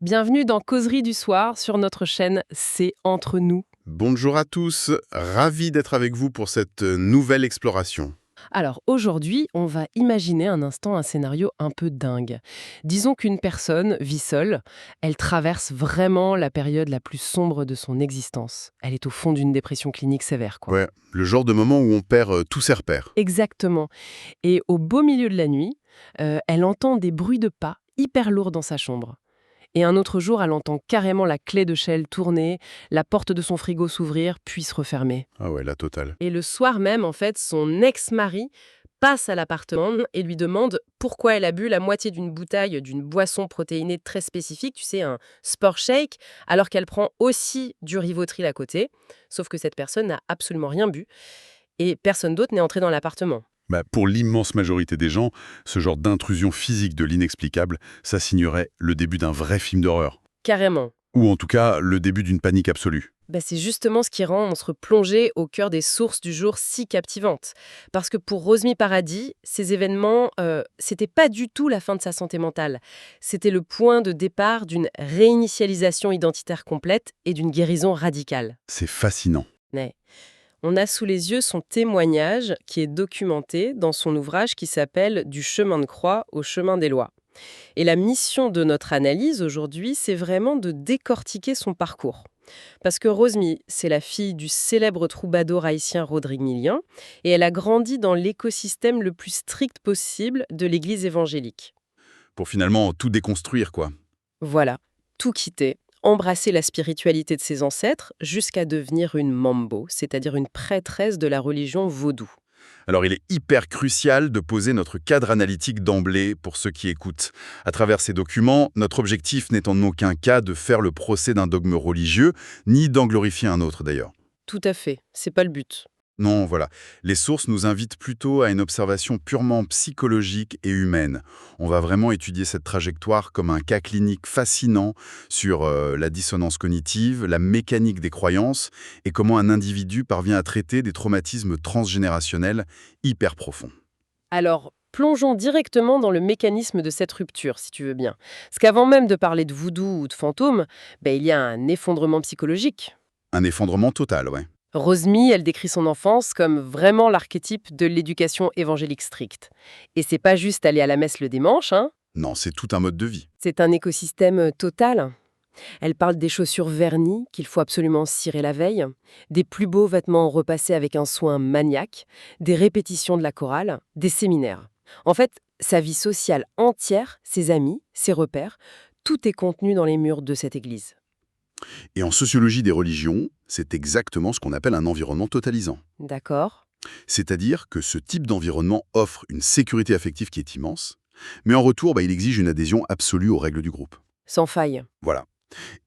Bienvenue dans Causerie du soir sur notre chaîne C'est entre nous. Bonjour à tous, ravi d'être avec vous pour cette nouvelle exploration. Alors aujourd'hui, on va imaginer un instant un scénario un peu dingue. Disons qu'une personne vit seule, elle traverse vraiment la période la plus sombre de son existence. Elle est au fond d'une dépression clinique sévère, quoi. Ouais, le genre de moment où on perd tous ses repères. Exactement. Et au beau milieu de la nuit, elle entend des bruits de pas hyper lourds dans sa chambre. Et un autre jour, elle entend carrément la clé de Shell tourner, la porte de son frigo s'ouvrir, puis se refermer. Ah ouais, la totale. Et le soir même, en fait, son ex-mari passe à l'appartement et lui demande pourquoi elle a bu la moitié d'une bouteille d'une boisson protéinée très spécifique, tu sais, un sport shake, alors qu'elle prend aussi du Rivotril à côté. Sauf que cette personne n'a absolument rien bu et personne d'autre n'est entré dans l'appartement. Pour l'immense majorité des gens, ce genre d'intrusion physique de l'inexplicable, ça signerait le début d'un vrai film d'horreur. Carrément. Ou en tout cas, le début d'une panique absolue. C'est justement ce qui rend se replonger au cœur des sources du jour si captivantes. Parce que pour Rosemy Paradis, ces événements, c'était pas du tout la fin de sa santé mentale. C'était le point de départ d'une réinitialisation identitaire complète et d'une guérison radicale. C'est fascinant. Mais on a sous les yeux son témoignage qui est documenté dans son ouvrage qui s'appelle Du chemin de croix au chemin des lois. Et la mission de notre analyse aujourd'hui, c'est vraiment de décortiquer son parcours. Parce que Rosemy, c'est la fille du célèbre troubadour haïtien Rodrigue Millian, et elle a grandi dans l'écosystème le plus strict possible de l'église évangélique. Pour finalement tout déconstruire, quoi. Voilà, tout quitter, embrasser la spiritualité de ses ancêtres, jusqu'à devenir une mambo, c'est-à-dire une prêtresse de la religion vaudou. Alors il est hyper crucial de poser notre cadre analytique d'emblée pour ceux qui écoutent. À travers ces documents, notre objectif n'est en aucun cas de faire le procès d'un dogme religieux, ni d'en glorifier un autre d'ailleurs. Tout à fait, c'est pas le but. Non, voilà. Les sources nous invitent plutôt à une observation purement psychologique et humaine. On va vraiment étudier cette trajectoire comme un cas clinique fascinant sur la dissonance cognitive, la mécanique des croyances et comment un individu parvient à traiter des traumatismes transgénérationnels hyper profonds. Alors, plongeons directement dans le mécanisme de cette rupture, si tu veux bien. Parce qu'avant même de parler de voodoo ou de fantômes, il y a un effondrement psychologique. Un effondrement total, ouais. Rosemy, elle décrit son enfance comme vraiment l'archétype de l'éducation évangélique stricte. Et c'est pas juste aller à la messe le dimanche, hein. Non, c'est tout un mode de vie. C'est un écosystème total. Elle parle des chaussures vernies qu'il faut absolument cirer la veille, des plus beaux vêtements repassés avec un soin maniaque, des répétitions de la chorale, des séminaires. En fait, sa vie sociale entière, ses amis, ses repères, tout est contenu dans les murs de cette église. Et en sociologie des religions, c'est exactement ce qu'on appelle un environnement totalisant. D'accord? C'est-à-dire que ce type d'environnement offre une sécurité affective qui est immense, mais en retour, il exige une adhésion absolue aux règles du groupe. Sans faille. Voilà.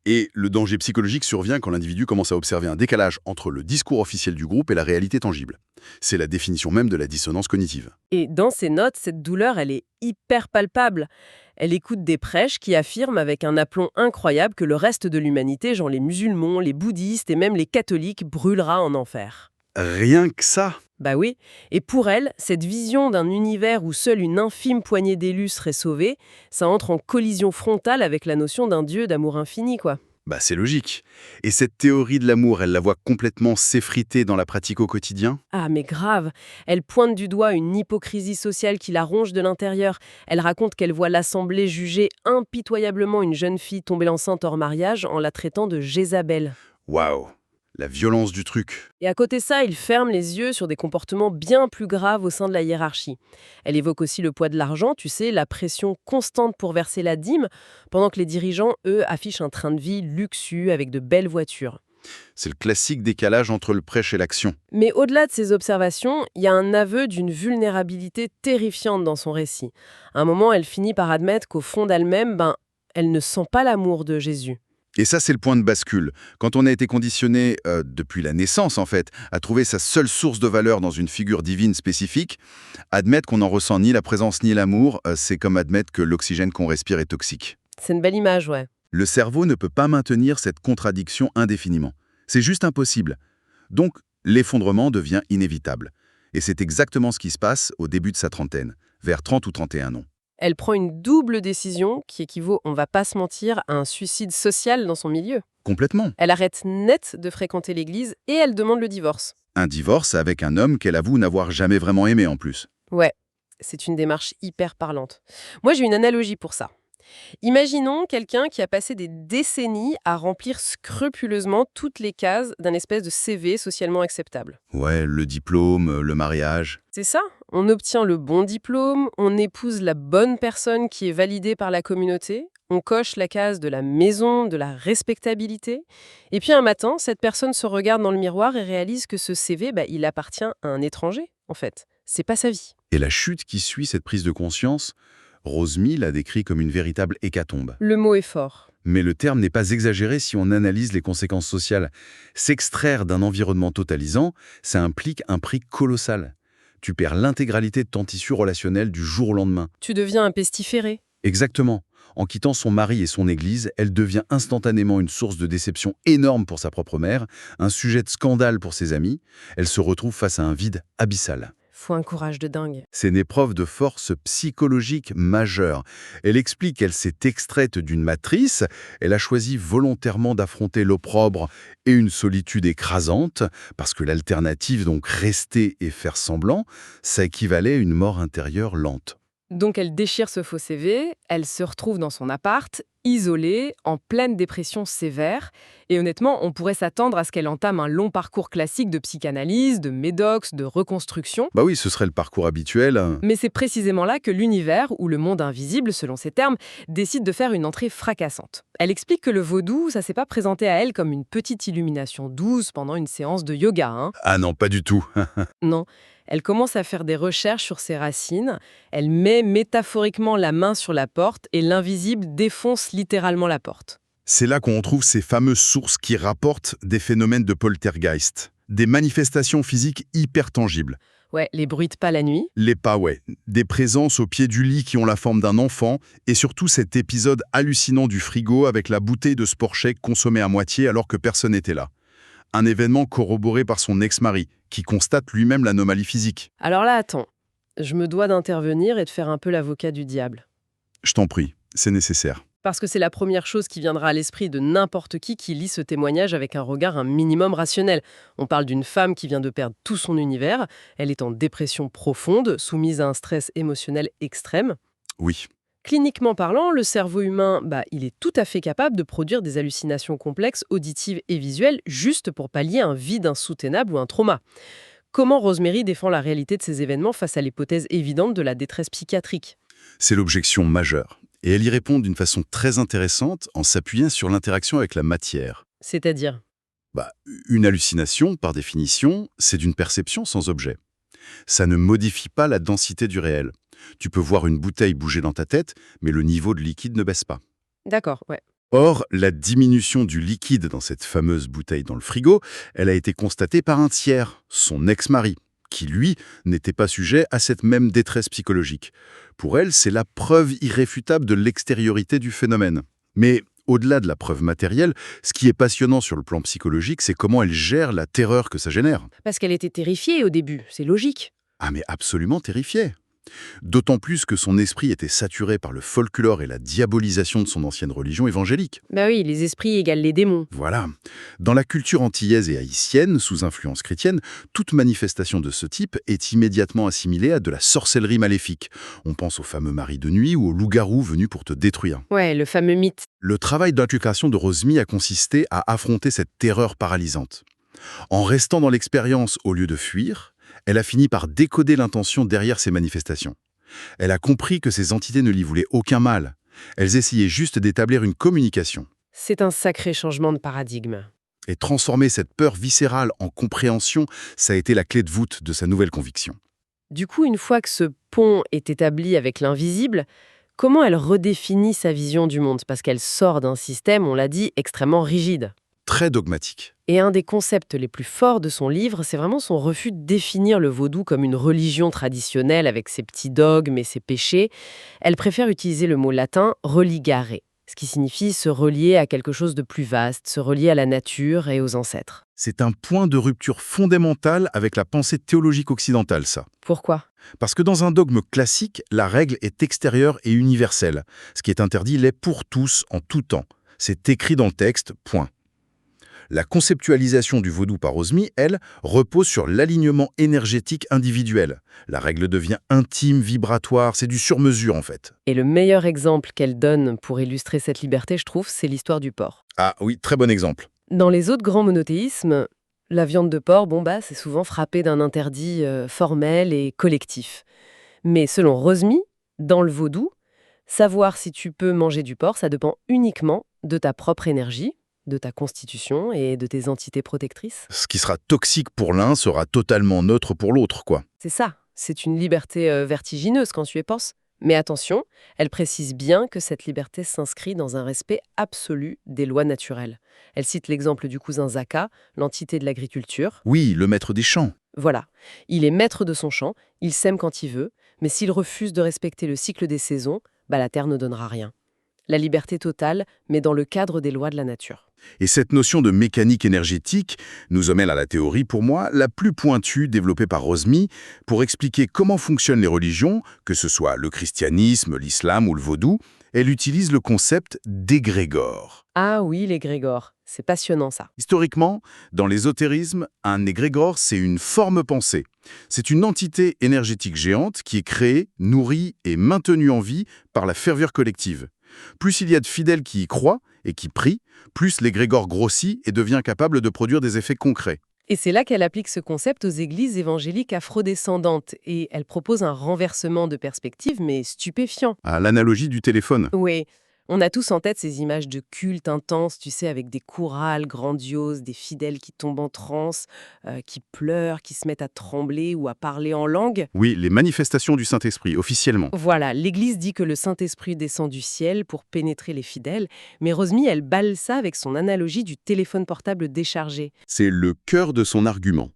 Et le danger psychologique survient quand l'individu commence à observer un décalage entre le discours officiel du groupe et la réalité tangible. C'est la définition même de la dissonance cognitive. Et dans ses notes, cette douleur, elle est hyper palpable. Elle écoute des prêches qui affirment avec un aplomb incroyable que le reste de l'humanité, genre les musulmans, les bouddhistes et même les catholiques, brûlera en enfer. Rien que ça. Bah oui, et pour elle, cette vision d'un univers où seule une infime poignée d'élus serait sauvée, ça entre en collision frontale avec la notion d'un Dieu d'amour infini, quoi. C'est logique. Et cette théorie de l'amour, elle la voit complètement s'effriter dans la pratique au quotidien? Ah mais grave, elle pointe du doigt une hypocrisie sociale qui la ronge de l'intérieur. Elle raconte qu'elle voit l'Assemblée juger impitoyablement une jeune fille tombée enceinte hors mariage en la traitant de Jézabel. Waouh, la violence du truc. Et à côté de ça, il ferme les yeux sur des comportements bien plus graves au sein de la hiérarchie. Elle évoque aussi le poids de l'argent, tu sais, la pression constante pour verser la dîme, pendant que les dirigeants, eux, affichent un train de vie luxueux avec de belles voitures. C'est le classique décalage entre le prêche et l'action. Mais au-delà de ces observations, il y a un aveu d'une vulnérabilité terrifiante dans son récit. À un moment, elle finit par admettre qu'au fond d'elle-même, elle ne sent pas l'amour de Jésus. Et ça, c'est le point de bascule. Quand on a été conditionné, depuis la naissance en fait, à trouver sa seule source de valeur dans une figure divine spécifique, admettre qu'on n'en ressent ni la présence ni l'amour, c'est comme admettre que l'oxygène qu'on respire est toxique. C'est une belle image, ouais. Le cerveau ne peut pas maintenir cette contradiction indéfiniment. C'est juste impossible. Donc, l'effondrement devient inévitable. Et c'est exactement ce qui se passe au début de sa trentaine, vers 30 ou 31 ans. Elle prend une double décision qui équivaut, on va pas se mentir, à un suicide social dans son milieu. Complètement. Elle arrête net de fréquenter l'église et elle demande le divorce. Un divorce avec un homme qu'elle avoue n'avoir jamais vraiment aimé en plus. Ouais, c'est une démarche hyper parlante. Moi, j'ai une analogie pour ça. Imaginons quelqu'un qui a passé des décennies à remplir scrupuleusement toutes les cases d'un espèce de CV socialement acceptable. Ouais, le diplôme, le mariage. C'est ça, on obtient le bon diplôme, on épouse la bonne personne qui est validée par la communauté, on coche la case de la maison, de la respectabilité, et puis un matin, cette personne se regarde dans le miroir et réalise que ce CV, il appartient à un étranger, en fait. C'est pas sa vie. Et la chute qui suit cette prise de conscience, Rosemy l'a décrit comme une véritable hécatombe. Le mot est fort. Mais le terme n'est pas exagéré si on analyse les conséquences sociales. S'extraire d'un environnement totalisant, ça implique un prix colossal. Tu perds l'intégralité de ton tissu relationnel du jour au lendemain. Tu deviens un pestiféré. Exactement. En quittant son mari et son église, elle devient instantanément une source de déception énorme pour sa propre mère, un sujet de scandale pour ses amis. Elle se retrouve face à un vide abyssal. Faut un courage de dingue. C'est une épreuve de force psychologique majeure. Elle explique qu'elle s'est extraite d'une matrice, elle a choisi volontairement d'affronter l'opprobre et une solitude écrasante, parce que l'alternative, donc rester et faire semblant, ça équivalait à une mort intérieure lente. Donc elle déchire ce faux CV, elle se retrouve dans son appart, isolée, en pleine dépression sévère, et honnêtement, on pourrait s'attendre à ce qu'elle entame un long parcours classique de psychanalyse, de médocs, de reconstruction. Bah oui, ce serait le parcours habituel. Mais c'est précisément là que l'univers, ou le monde invisible selon ses termes, décide de faire une entrée fracassante. Elle explique que le vaudou, ça s'est pas présenté à elle comme une petite illumination douce pendant une séance de yoga, hein. Ah non, pas du tout. Non. Elle commence à faire des recherches sur ses racines, elle met métaphoriquement la main sur la porte et l'invisible défonce littéralement la porte. C'est là qu'on trouve ces fameuses sources qui rapportent des phénomènes de poltergeist, des manifestations physiques hyper tangibles. Ouais, les bruits de pas la nuit. Les pas, ouais. Des présences au pied du lit qui ont la forme d'un enfant, et surtout cet épisode hallucinant du frigo avec la bouteille de sport shake consommée à moitié alors que personne n'était là. Un événement corroboré par son ex-mari, qui constate lui-même l'anomalie physique. Alors là, attends, je me dois d'intervenir et de faire un peu l'avocat du diable. Je t'en prie, c'est nécessaire. Parce que c'est la première chose qui viendra à l'esprit de n'importe qui lit ce témoignage avec un regard un minimum rationnel. On parle d'une femme qui vient de perdre tout son univers, elle est en dépression profonde, soumise à un stress émotionnel extrême. Oui. Cliniquement parlant, le cerveau humain, il est tout à fait capable de produire des hallucinations complexes, auditives et visuelles, juste pour pallier un vide insoutenable ou un trauma. Comment Rosemary défend la réalité de ces événements face à l'hypothèse évidente de la détresse psychiatrique? C'est l'objection majeure. Et elle y répond d'une façon très intéressante en s'appuyant sur l'interaction avec la matière. C'est-à-dire? Une hallucination, par définition, c'est d'une perception sans objet. Ça ne modifie pas la densité du réel. Tu peux voir une bouteille bouger dans ta tête, mais le niveau de liquide ne baisse pas. D'accord, ouais. Or, la diminution du liquide dans cette fameuse bouteille dans le frigo, elle a été constatée par un tiers, son ex-mari, qui, lui, n'était pas sujet à cette même détresse psychologique. Pour elle, c'est la preuve irréfutable de l'extériorité du phénomène. Mais au-delà de la preuve matérielle, ce qui est passionnant sur le plan psychologique, c'est comment elle gère la terreur que ça génère. Parce qu'elle était terrifiée au début, c'est logique. Ah mais absolument terrifiée. D'autant plus que son esprit était saturé par le folklore et la diabolisation de son ancienne religion évangélique. Bah oui, les esprits égalent les démons. Voilà. Dans la culture antillaise et haïtienne, sous influence chrétienne, toute manifestation de ce type est immédiatement assimilée à de la sorcellerie maléfique. On pense au fameux mari de nuit ou au loup-garou venu pour te détruire. Ouais, le fameux mythe. Le travail d'inculcation de Rosemy a consisté à affronter cette terreur paralysante. En restant dans l'expérience au lieu de fuir, elle a fini par décoder l'intention derrière ces manifestations. Elle a compris que ces entités ne lui voulaient aucun mal. Elles essayaient juste d'établir une communication. C'est un sacré changement de paradigme. Et transformer cette peur viscérale en compréhension, ça a été la clé de voûte de sa nouvelle conviction. Du coup, une fois que ce pont est établi avec l'invisible, comment elle redéfinit sa vision du monde? Parce qu'elle sort d'un système, on l'a dit, extrêmement rigide. Très dogmatique. Et un des concepts les plus forts de son livre, c'est vraiment son refus de définir le vaudou comme une religion traditionnelle avec ses petits dogmes et ses péchés. Elle préfère utiliser le mot latin religare, ce qui signifie se relier à quelque chose de plus vaste, se relier à la nature et aux ancêtres. C'est un point de rupture fondamental avec la pensée théologique occidentale, ça. Pourquoi? Parce que dans un dogme classique, la règle est extérieure et universelle. Ce qui est interdit l'est pour tous, en tout temps. C'est écrit dans le texte, point. La conceptualisation du vaudou par Rosmy, elle, repose sur l'alignement énergétique individuel. La règle devient intime, vibratoire, c'est du sur-mesure en fait. Et le meilleur exemple qu'elle donne pour illustrer cette liberté, je trouve, c'est l'histoire du porc. Ah oui, très bon exemple. Dans les autres grands monothéismes, la viande de porc, c'est souvent frappé d'un interdit formel et collectif. Mais selon Rosmy, dans le vaudou, savoir si tu peux manger du porc, ça dépend uniquement de ta propre énergie, de ta constitution et de tes entités protectrices. Ce qui sera toxique pour l'un sera totalement neutre pour l'autre, quoi. C'est ça, c'est une liberté vertigineuse quand tu y penses. Mais attention, elle précise bien que cette liberté s'inscrit dans un respect absolu des lois naturelles. Elle cite l'exemple du cousin Zaka, l'entité de l'agriculture. Oui, le maître des champs. Voilà, il est maître de son champ, il sème quand il veut, mais s'il refuse de respecter le cycle des saisons, la terre ne donnera rien. La liberté totale, mais dans le cadre des lois de la nature. Et cette notion de mécanique énergétique nous emmène à la théorie, pour moi, la plus pointue développée par Rosmy pour expliquer comment fonctionnent les religions, que ce soit le christianisme, l'islam ou le vaudou. Elle utilise le concept d'égrégore. Ah oui, l'égrégore, c'est passionnant ça. Historiquement, dans l'ésotérisme, un égrégore, c'est une forme pensée. C'est une entité énergétique géante qui est créée, nourrie et maintenue en vie par la ferveur collective. Plus il y a de fidèles qui y croient et qui prient, plus l'égrégore grossit et devient capable de produire des effets concrets. Et c'est là qu'elle applique ce concept aux églises évangéliques afrodescendantes et elle propose un renversement de perspective, mais stupéfiant. À l'analogie du téléphone. Oui, on a tous en tête ces images de culte intense, tu sais, avec des chorales grandioses, des fidèles qui tombent en transe, qui pleurent, qui se mettent à trembler ou à parler en langue. Oui, les manifestations du Saint-Esprit, officiellement. Voilà, l'Église dit que le Saint-Esprit descend du ciel pour pénétrer les fidèles, mais Rosmy, elle balle ça avec son analogie du téléphone portable déchargé. C'est le cœur de son argument.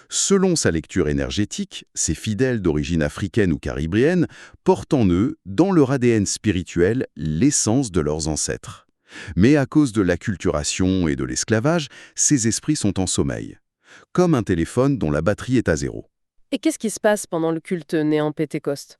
Selon sa lecture énergétique, ces fidèles d'origine africaine ou caribéenne portent en eux, dans leur ADN spirituel, l'essence de leurs ancêtres. Mais à cause de l'acculturation et de l'esclavage, ces esprits sont en sommeil. Comme un téléphone dont la batterie est à zéro. Et qu'est-ce qui se passe pendant le culte néant-pétécoste ?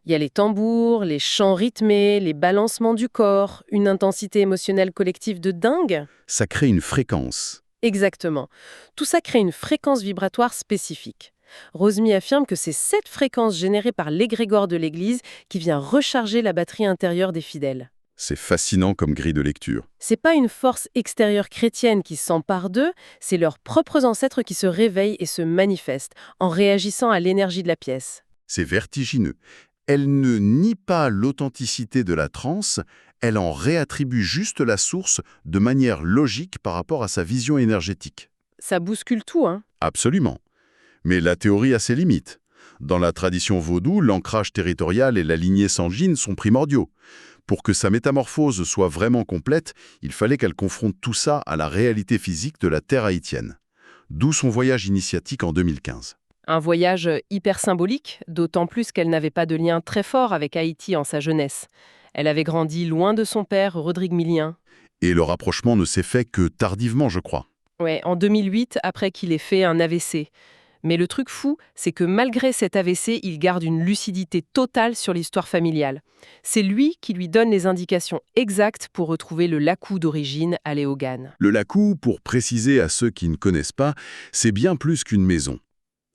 Il y a les tambours, les chants rythmés, les balancements du corps, une intensité émotionnelle collective de dingue. Ça crée une fréquence. Exactement. Tout ça crée une fréquence vibratoire spécifique. Rosmy affirme que c'est cette fréquence générée par l'égrégore de l'Église qui vient recharger la batterie intérieure des fidèles. C'est fascinant comme grille de lecture. C'est pas une force extérieure chrétienne qui s'empare d'eux, c'est leurs propres ancêtres qui se réveillent et se manifestent en réagissant à l'énergie de la pièce. C'est vertigineux. Elle ne nie pas l'authenticité de la transe, elle en réattribue juste la source de manière logique par rapport à sa vision énergétique. Ça bouscule tout, hein ? Absolument. Mais la théorie a ses limites. Dans la tradition vaudou, l'ancrage territorial et la lignée sanguine sont primordiaux. Pour que sa métamorphose soit vraiment complète, il fallait qu'elle confronte tout ça à la réalité physique de la terre haïtienne. D'où son voyage initiatique en 2015. Un voyage hyper symbolique, d'autant plus qu'elle n'avait pas de lien très fort avec Haïti en sa jeunesse. Elle avait grandi loin de son père, Rodrigue Millien. Et le rapprochement ne s'est fait que tardivement, je crois. Ouais, en 2008, après qu'il ait fait un AVC. Mais le truc fou, c'est que malgré cet AVC, il garde une lucidité totale sur l'histoire familiale. C'est lui qui lui donne les indications exactes pour retrouver le Lakou d'origine à Léogane. Le Lakou, pour préciser à ceux qui ne connaissent pas, c'est bien plus qu'une maison.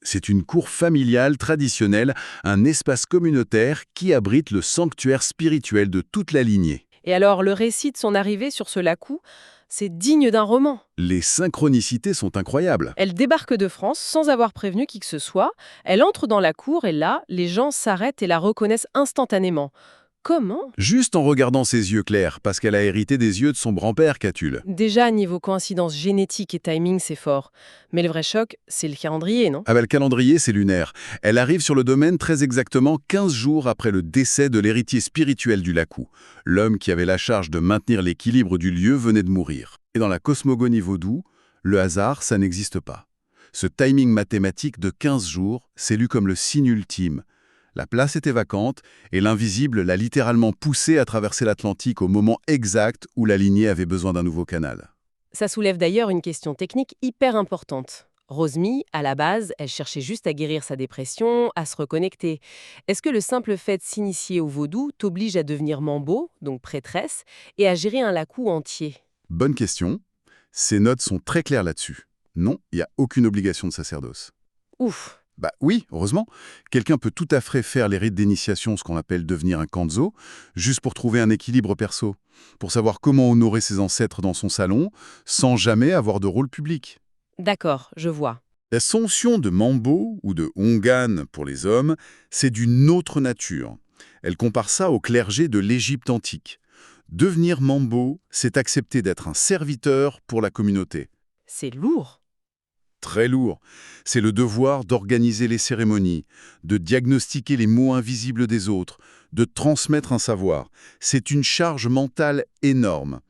C'est une cour familiale traditionnelle, un espace communautaire qui abrite le sanctuaire spirituel de toute la lignée. Et alors, le récit de son arrivée sur ce Lakou, c'est digne d'un roman. Les synchronicités sont incroyables. Elle débarque de France sans avoir prévenu qui que ce soit. Elle entre dans la cour et là, les gens s'arrêtent et la reconnaissent instantanément. Comment ? Juste en regardant ses yeux clairs, parce qu'elle a hérité des yeux de son grand-père, Catulle. Déjà, niveau coïncidence génétique et timing, c'est fort. Mais le vrai choc, c'est le calendrier, non ? Ah ben, le calendrier, c'est lunaire. Elle arrive sur le domaine très exactement 15 jours après le décès de l'héritier spirituel du Lakou. L'homme qui avait la charge de maintenir l'équilibre du lieu venait de mourir. Et dans la cosmogonie vaudou, le hasard, ça n'existe pas. Ce timing mathématique de 15 jours, c'est lu comme le signe ultime. La place était vacante et l'invisible l'a littéralement poussé à traverser l'Atlantique au moment exact où la lignée avait besoin d'un nouveau canal. Ça soulève d'ailleurs une question technique hyper importante. Rosemy, à la base, elle cherchait juste à guérir sa dépression, à se reconnecter. Est-ce que le simple fait de s'initier au vaudou t'oblige à devenir mambo, donc prêtresse, et à gérer un lacou entier? Bonne question. Ces notes sont très claires là-dessus. Non, il n'y a aucune obligation de sacerdoce. Ouf. Bah oui, heureusement. Quelqu'un peut tout à fait faire les rites d'initiation, ce qu'on appelle devenir un kanzo, juste pour trouver un équilibre perso, pour savoir comment honorer ses ancêtres dans son salon, sans jamais avoir de rôle public. D'accord, je vois. L'ascension de Mambo ou de Ongan pour les hommes, c'est d'une autre nature. Elle compare ça au clergé de l'Égypte antique. Devenir Mambo, c'est accepter d'être un serviteur pour la communauté. C'est lourd. Très lourd. C'est le devoir d'organiser les cérémonies, de diagnostiquer les maux invisibles des autres, de transmettre un savoir. C'est une charge mentale énorme.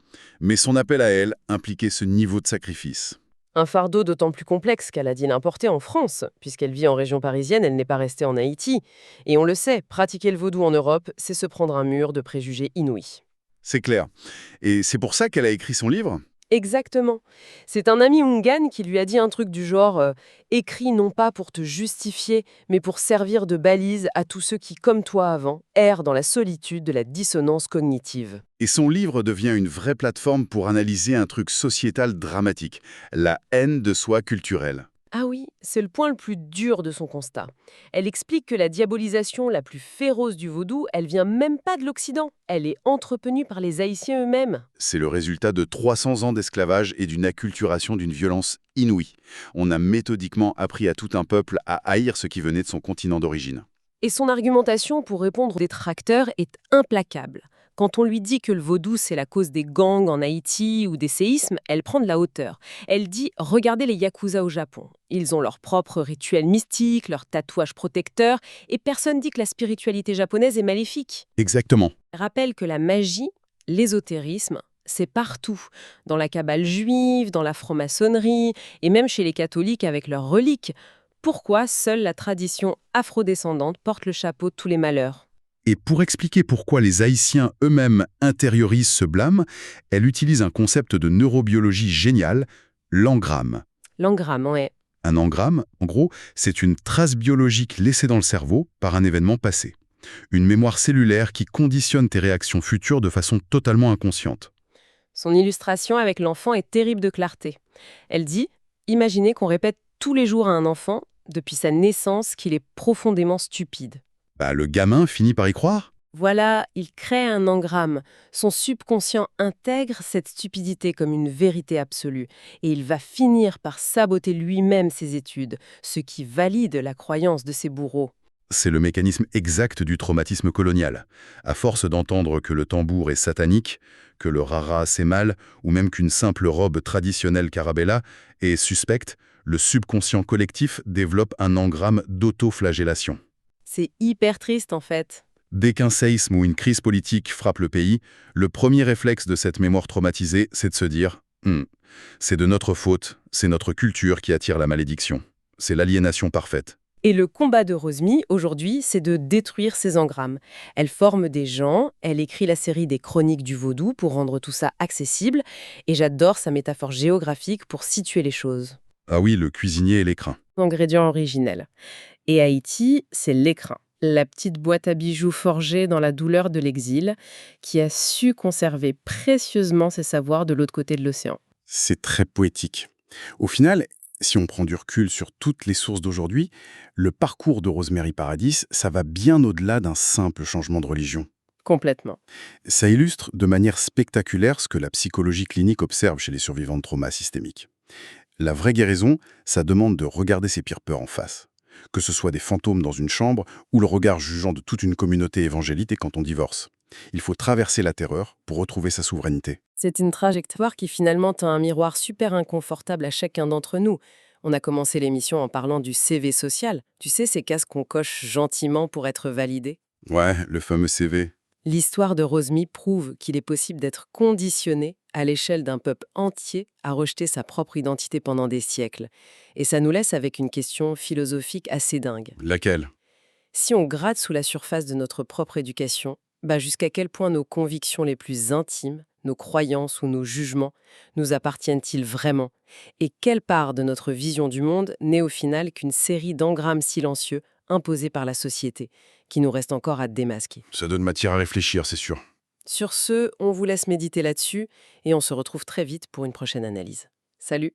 Mais son appel à elle impliquait ce niveau de sacrifice. Un fardeau d'autant plus complexe qu'elle a dû l'importer en France, puisqu'elle vit en région parisienne, elle n'est pas restée en Haïti. Et on le sait, pratiquer le vaudou en Europe, c'est se prendre un mur de préjugés inouïs. C'est clair. Et c'est pour ça qu'elle a écrit son livre. Exactement. C'est un ami Hungan qui lui a dit un truc du genre écris non pas pour te justifier, mais pour servir de balise à tous ceux qui, comme toi avant, errent dans la solitude de la dissonance cognitive. Et son livre devient une vraie plateforme pour analyser un truc sociétal dramatique, la haine de soi culturelle. Ah oui, c'est le point le plus dur de son constat. Elle explique que la diabolisation la plus féroce du vaudou, elle vient même pas de l'Occident. Elle est entretenue par les Haïtiens eux-mêmes. C'est le résultat de 300 ans d'esclavage et d'une acculturation d'une violence inouïe. On a méthodiquement appris à tout un peuple à haïr ce qui venait de son continent d'origine. Et son argumentation pour répondre aux détracteurs est implacable. Quand on lui dit que le vaudou c'est la cause des gangs en Haïti ou des séismes, elle prend de la hauteur. Elle dit regardez les yakuza au Japon. Ils ont leurs propres rituels mystiques, leurs tatouages protecteurs, et personne dit que la spiritualité japonaise est maléfique. Exactement. Elle rappelle que la magie, l'ésotérisme, c'est partout, dans la cabale juive, dans la franc-maçonnerie, et même chez les catholiques avec leurs reliques. Pourquoi seule la tradition afrodescendante porte le chapeau de tous les malheurs? Et pour expliquer pourquoi les Haïtiens eux-mêmes intériorisent ce blâme, elle utilise un concept de neurobiologie génial, l'engramme. L'engramme, ouais. Un engramme, en gros, c'est une trace biologique laissée dans le cerveau par un événement passé. Une mémoire cellulaire qui conditionne tes réactions futures de façon totalement inconsciente. Son illustration avec l'enfant est terrible de clarté. Elle dit imaginez qu'on répète tous les jours à un enfant, depuis sa naissance, qu'il est profondément stupide. Bah, le gamin finit par y croire. Voilà, il crée un engramme. Son subconscient intègre cette stupidité comme une vérité absolue. Et il va finir par saboter lui-même ses études, ce qui valide la croyance de ses bourreaux. C'est le mécanisme exact du traumatisme colonial. À force d'entendre que le tambour est satanique, que le rara c'est mal, ou même qu'une simple robe traditionnelle carabella est suspecte, le subconscient collectif développe un engramme d'autoflagellation. C'est hyper triste en fait. Dès qu'un séisme ou une crise politique frappe le pays, le premier réflexe de cette mémoire traumatisée, c'est de se dire c'est de notre faute, c'est notre culture qui attire la malédiction. C'est l'aliénation parfaite. Et le combat de Rosemy, aujourd'hui, c'est de détruire ces engrammes. Elle forme des gens, elle écrit la série des chroniques du vaudou pour rendre tout ça accessible, et j'adore sa métaphore géographique pour situer les choses. Ah oui, le cuisinier et l'écrin. Ingrédient originel. Et Haïti, c'est l'écrin, la petite boîte à bijoux forgée dans la douleur de l'exil, qui a su conserver précieusement ses savoirs de l'autre côté de l'océan. C'est très poétique. Au final, si on prend du recul sur toutes les sources d'aujourd'hui, le parcours de Rosemary Paradis, ça va bien au-delà d'un simple changement de religion. Complètement. Ça illustre de manière spectaculaire ce que la psychologie clinique observe chez les survivants de traumas systémiques. La vraie guérison, ça demande de regarder ses pires peurs en face. Que ce soit des fantômes dans une chambre ou le regard jugeant de toute une communauté évangélique quand on divorce. Il faut traverser la terreur pour retrouver sa souveraineté. C'est une trajectoire qui finalement tend un miroir super inconfortable à chacun d'entre nous. On a commencé l'émission en parlant du CV social. Tu sais, ces cases qu'on coche gentiment pour être validé. Ouais, le fameux CV. L'histoire de Rosemy prouve qu'il est possible d'être conditionné à l'échelle d'un peuple entier à rejeter sa propre identité pendant des siècles. Et ça nous laisse avec une question philosophique assez dingue. Laquelle? Si on gratte sous la surface de notre propre éducation, Jusqu'à quel point nos convictions les plus intimes, nos croyances ou nos jugements nous appartiennent-ils vraiment? Et quelle part de notre vision du monde n'est au final qu'une série d'engrammes silencieux imposés par la société, qui nous reste encore à démasquer? Ça donne matière à réfléchir, c'est sûr. Sur ce, on vous laisse méditer là-dessus et on se retrouve très vite pour une prochaine analyse. Salut!